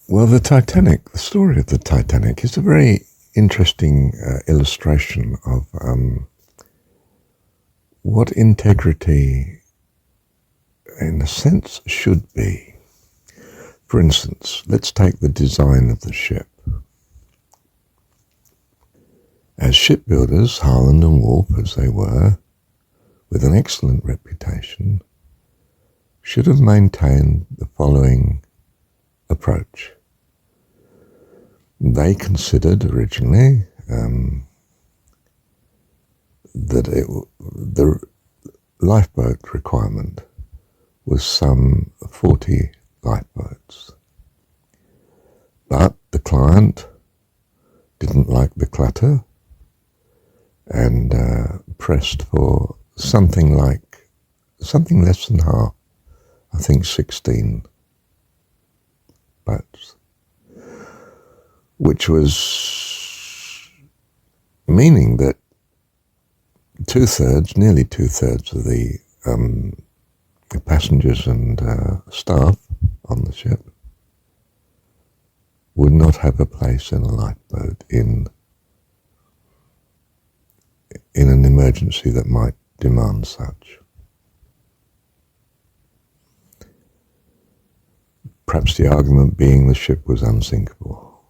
Well, the story of the Titanic is a very interesting illustration of what integrity, in a sense, should be. For instance, let's take the design of the ship. As shipbuilders, Harland and Wolff, as they were, with an excellent reputation, should have maintained the following approach. They considered originally that the lifeboat requirement was some 40 lifeboats. But the client didn't like the clutter and pressed for something less than half, I think 16 boats, which was meaning that nearly two-thirds of the passengers and staff on the ship would not have a place in a lifeboat in an emergency that might demand such. Perhaps the argument being the ship was unsinkable.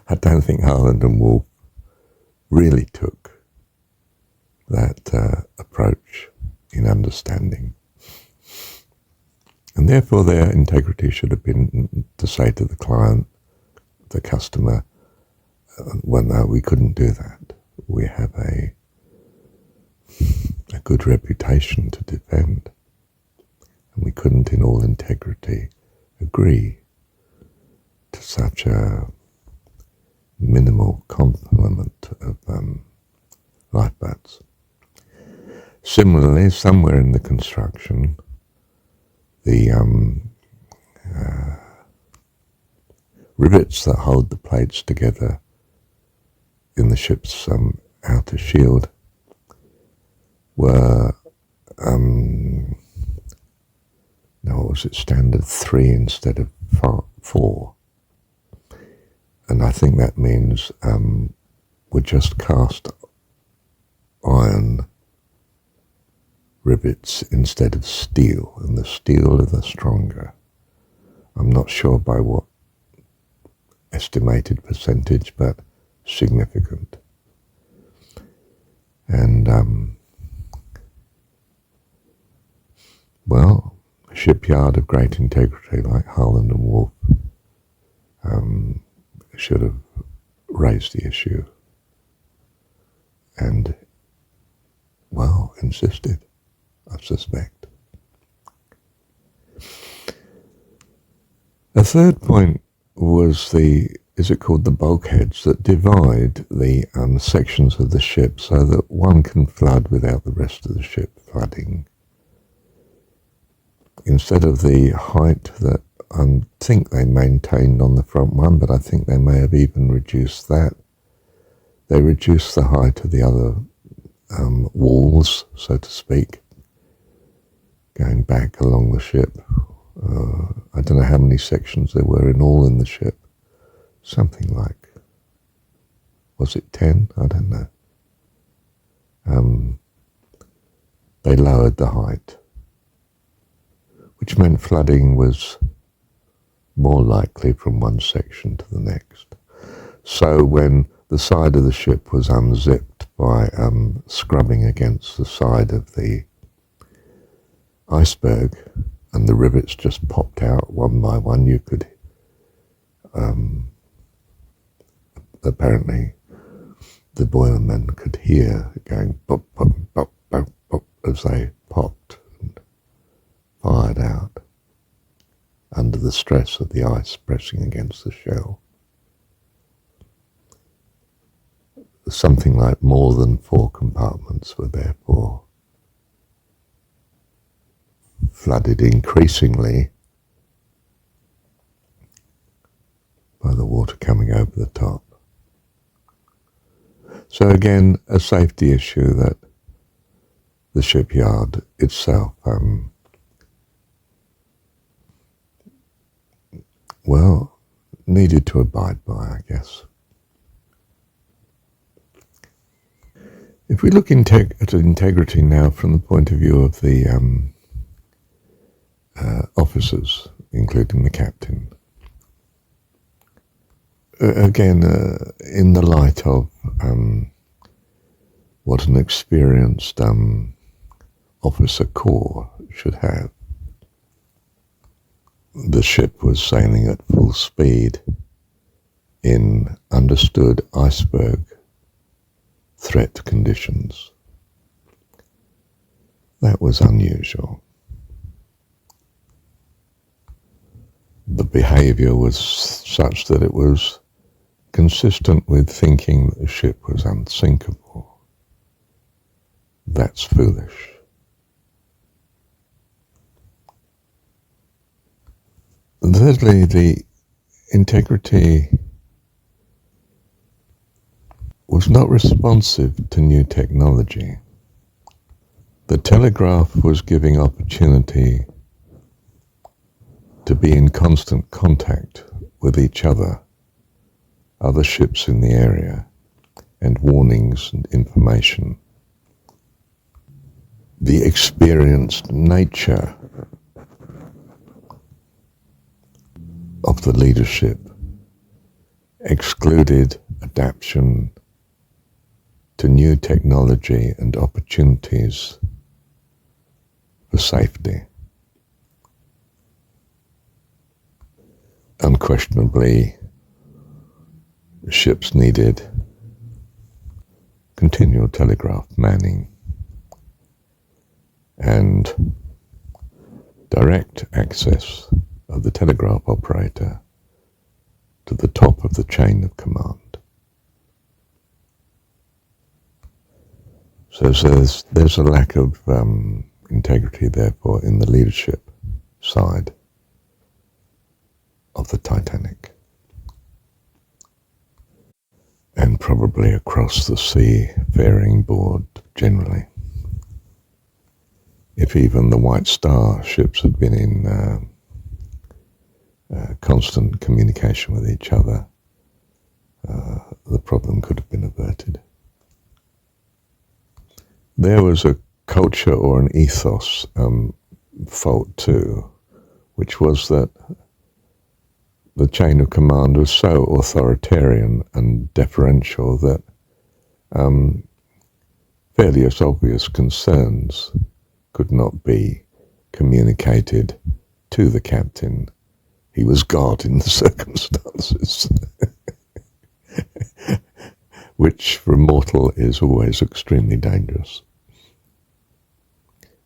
I don't think Harland and Wolff really took that approach in understanding. And therefore their integrity should have been to say to the client, the customer, well, no, we couldn't do that. We have a good reputation to defend. And we couldn't in all integrity agree to such a minimal complement of lifeboats. Similarly, somewhere in the construction, the rivets that hold the plates together in the ship's outer shield were, standard 3 instead of 4. And I think that means were just cast iron rivets instead of steel, and the steel are the stronger. I'm not sure by what estimated percentage, but significant. And a shipyard of great integrity like Harland and Wolff should have raised the issue and, insisted, I suspect. A third point was the bulkheads that divide the sections of the ship so that one can flood without the rest of the ship flooding. Instead of the height that I think they maintained on the front one, but I think they may have even reduced that, they reduced the height of the other walls, so to speak, going back along the ship. I don't know how many sections there were in all in the ship. Something like, was it 10? I don't know. They lowered the height, which meant flooding was more likely from one section to the next. So when the side of the ship was unzipped by scrubbing against the side of the iceberg, and the rivets just popped out one by one, you could apparently the boilermen could hear going pop, pop, pop, pop, pop as they popped and fired out under the stress of the ice pressing against the shell. Something like more than 4 compartments were therefore flooded increasingly by the water coming over the top. So again, a safety issue that the shipyard itself well, needed to abide by, I guess. If we look at integrity now from the point of view of the officers, including the captain, again, in the light of what an experienced officer corps should have, the ship was sailing at full speed in understood iceberg threat conditions. That was unusual. The behavior was such that it was consistent with thinking that the ship was unsinkable. That's foolish. Thirdly, the integrity was not responsive to new technology. The telegraph was giving opportunity to be in constant contact with each other, other ships in the area, and warnings and information. The experienced nature of the leadership excluded adaptation to new technology and opportunities for safety. Unquestionably, ships needed continual telegraph manning and direct access of the telegraph operator to the top of the chain of command. So there's a lack of integrity, therefore, in the leadership side of the Titanic, and probably across the seafaring board generally. If even the White Star ships had been in constant communication with each other, the problem could have been averted. There was a culture or an ethos fault too, which was that the chain of command was so authoritarian and deferential that fairly obvious concerns could not be communicated to the captain. He was God in the circumstances, which for a mortal is always extremely dangerous.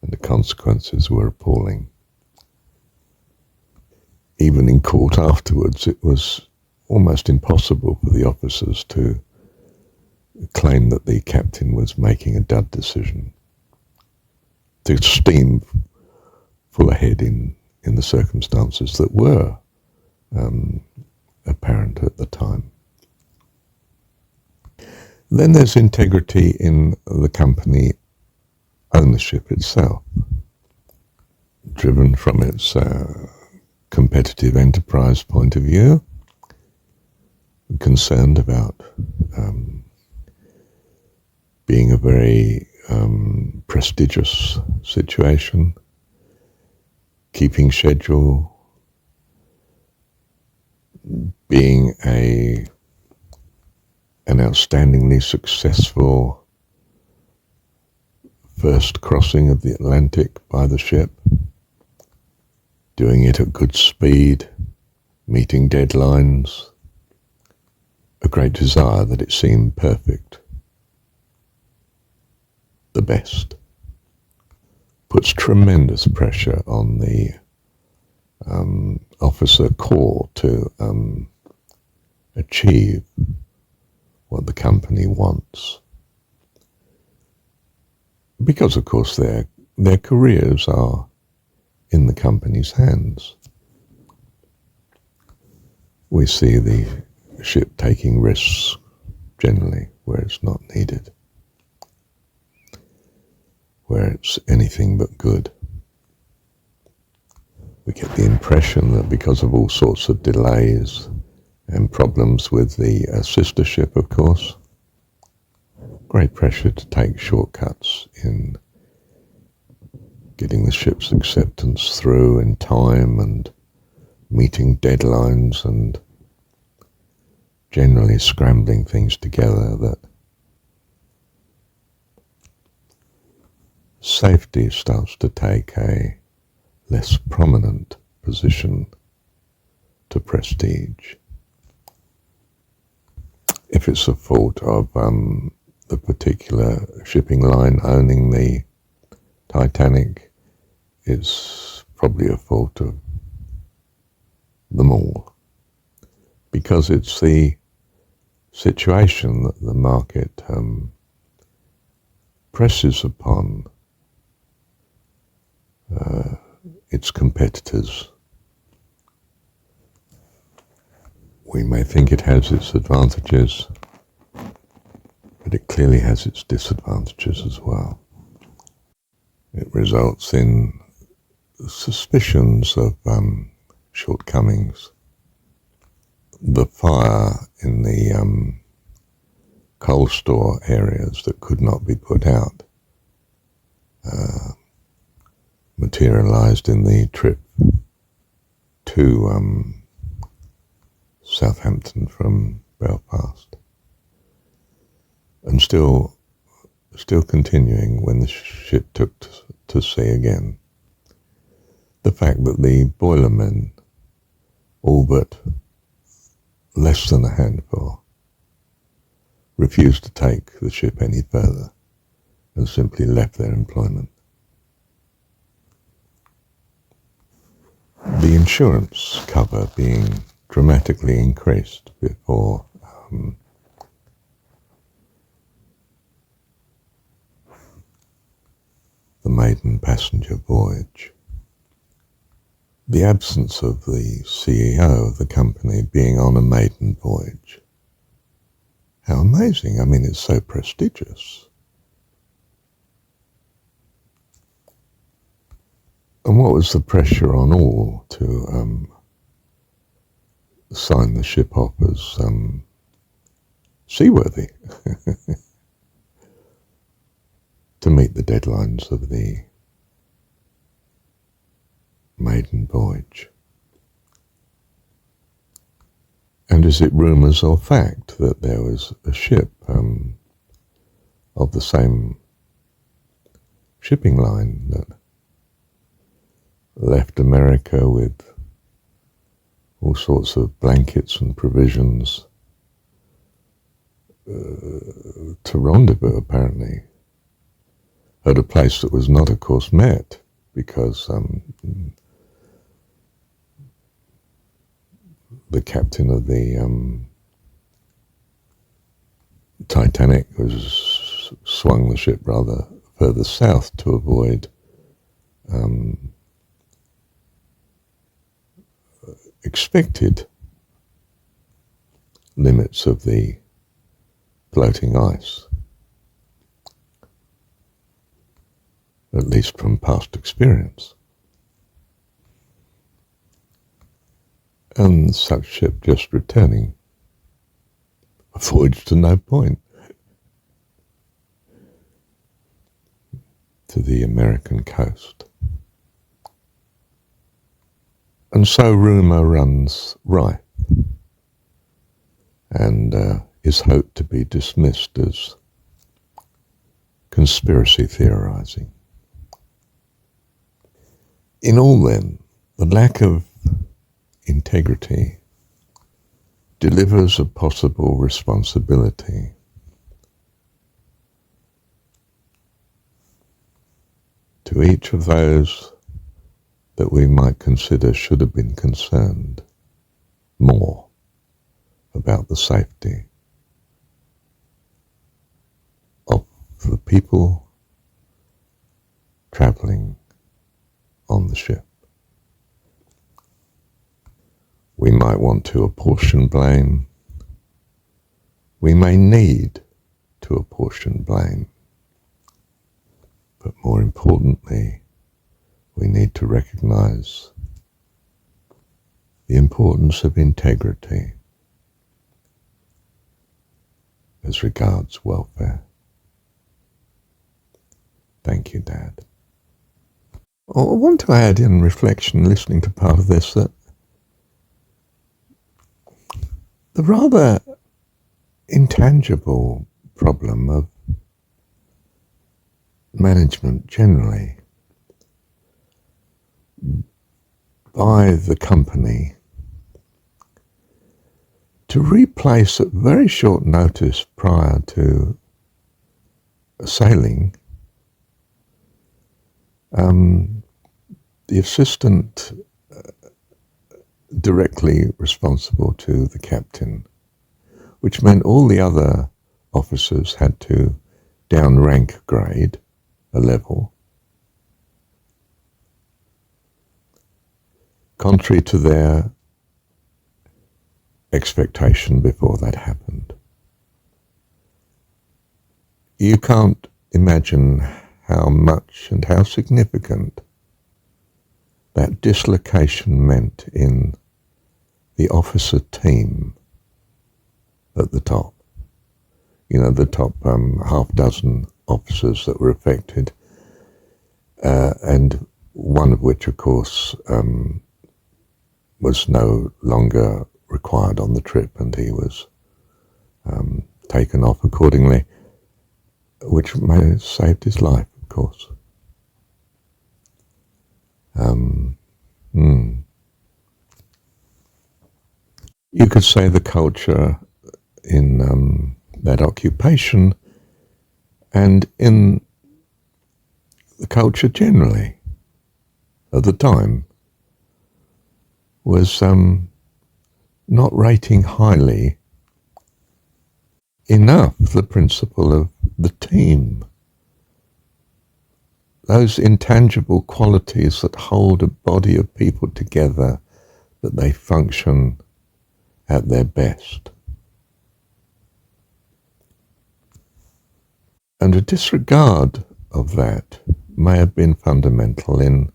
And the consequences were appalling. Even in court afterwards, it was almost impossible for the officers to claim that the captain was making a dud decision, to steam full ahead in the circumstances that were apparent at the time. Then there's integrity in the company ownership itself, driven from its competitive enterprise point of view, concerned about being a very prestigious situation, keeping schedule, being an outstandingly successful first crossing of the Atlantic by the ship, doing it at good speed, meeting deadlines, a great desire that it seemed perfect, the best. Puts tremendous pressure on the officer corps to achieve what the company wants. Because, of course, their careers are in the company's hands. We see the ship taking risks generally where it's not needed, where it's anything but good. We get the impression that because of all sorts of delays and problems with the sister ship, of course, great pressure to take shortcuts in getting the ship's acceptance through in time and meeting deadlines and generally scrambling things together, that safety starts to take a less prominent position to prestige. If it's a fault of the particular shipping line owning the Titanic, it's probably a fault of them all, because it's the situation that the market presses upon its competitors. We may think it has its advantages, but it clearly has its disadvantages as well. It results in suspicions of shortcomings. The fire in the coal store areas that could not be put out materialized in the trip to Southampton from Belfast, and still continuing when the ship took to sea again. The fact that the boilermen, all but less than a handful, refused to take the ship any further and simply left their employment. The insurance cover being dramatically increased before the maiden passenger voyage. The absence of the CEO of the company being on a maiden voyage. How amazing. I mean, it's so prestigious. And what was the pressure on all to sign the ship off as seaworthy to meet the deadlines of the maiden voyage? And is it rumours or fact that there was a ship of the same shipping line that left America with all sorts of blankets and provisions to rendezvous, apparently, at a place that was not, of course, met, because the captain of the Titanic was swung the ship rather further south to avoid expected limits of the floating ice, at least from past experience. And such ship just returning, a voyage to no point, to the American coast. And so rumour runs rife, and is hoped to be dismissed as conspiracy theorising. In all, then, the lack of integrity delivers a possible responsibility to each of those that we might consider should have been concerned more about the safety of the people travelling on the ship. We might want to apportion blame. We may need to apportion blame. But more importantly, we need to recognise importance of integrity as regards welfare. Thank you, Dad. I want to add in reflection, listening to part of this, that the rather intangible problem of management generally by the company to replace at very short notice prior to sailing the assistant directly responsible to the captain, which meant all the other officers had to downrank grade a level, contrary to their expectation before that happened. You can't imagine how much and how significant that dislocation meant in the officer team at the top. You know, the top half dozen officers that were affected, and one of which, of course, was no longer required on the trip, and he was taken off accordingly, which may have saved his life, of course. You could say the culture in that occupation and in the culture generally at the time was not rating highly enough the principle of the team. Those intangible qualities that hold a body of people together, that they function at their best. And a disregard of that may have been fundamental in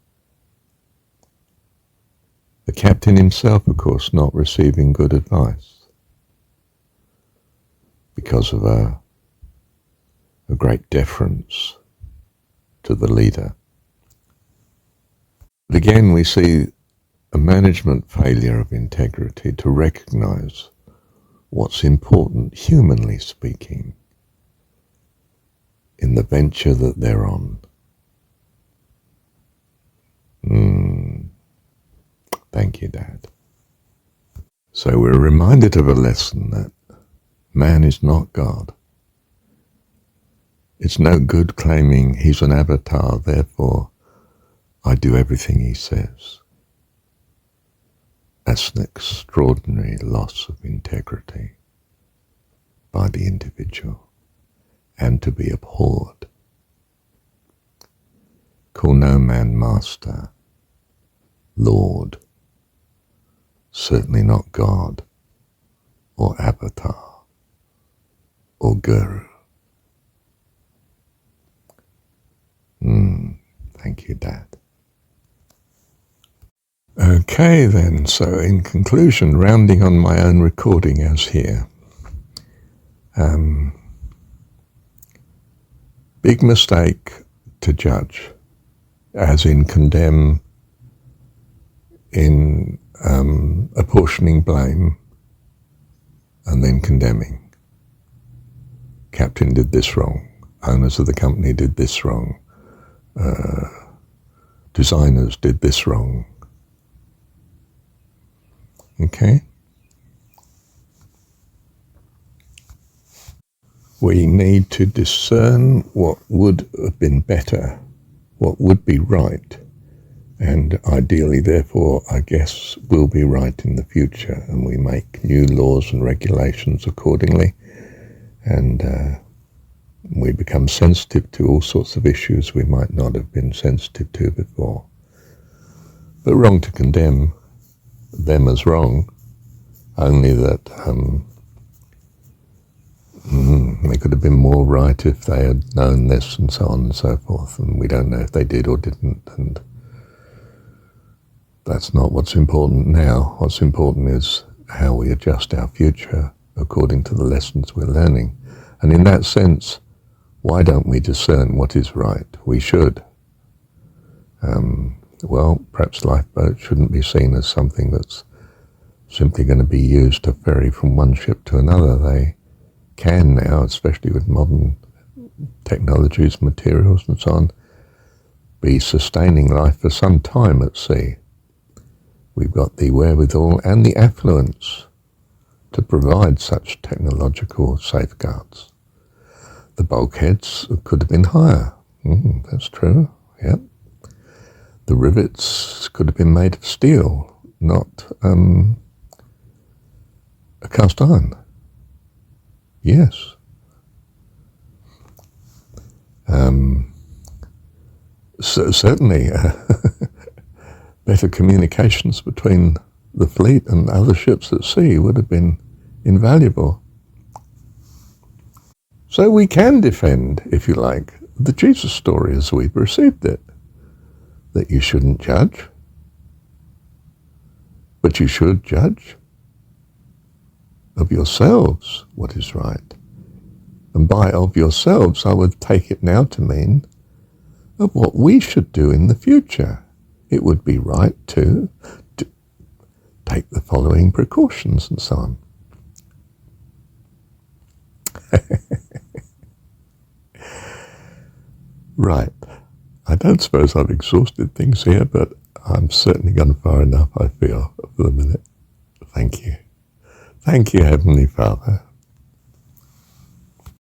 the captain himself, of course, not receiving good advice because of a great deference to the leader. But again, we see a management failure of integrity to recognize what's important, humanly speaking, in the venture that they're on. Thank you, Dad. So we're reminded of a lesson that man is not God. It's no good claiming he's an avatar, therefore I do everything he says. That's an extraordinary loss of integrity by the individual, and to be abhorred. Call no man master, Lord, certainly not God, or avatar, or guru. Thank you, Dad. Okay then, so in conclusion, rounding on my own recording as here, big mistake to judge, as in condemn, in apportioning blame and then condemning. Captain did this wrong, owners of the company did this wrong, designers did this wrong. Okay? We need to discern what would have been better, what would be right, and ideally, therefore, I guess, will be right in the future, and we make new laws and regulations accordingly, and we become sensitive to all sorts of issues we might not have been sensitive to before. But wrong to condemn them as wrong, only that they could have been more right if they had known this and so on and so forth, and we don't know if they did or didn't, and that's not what's important now. What's important is how we adjust our future according to the lessons we're learning. And in that sense, why don't we discern what is right? We should. Well, perhaps lifeboats shouldn't be seen as something that's simply going to be used to ferry from one ship to another. They can now, especially with modern technologies, materials and so on, be sustaining life for some time at sea. We've got the wherewithal and the affluence to provide such technological safeguards. The bulkheads could have been higher. That's true, yep. The rivets could have been made of steel, not a cast iron. Yes. Certainly better communications between the fleet and other ships at sea would have been invaluable. So we can defend, if you like, the Jesus story as we've received it, that you shouldn't judge, but you should judge of yourselves what is right. And by of yourselves, I would take it now to mean of what we should do in the future. It would be right to take the following precautions and so on. Right. I don't suppose I've exhausted things here, but I'm certainly gone far enough, I feel, for the minute. Thank you. Thank you, Heavenly Father.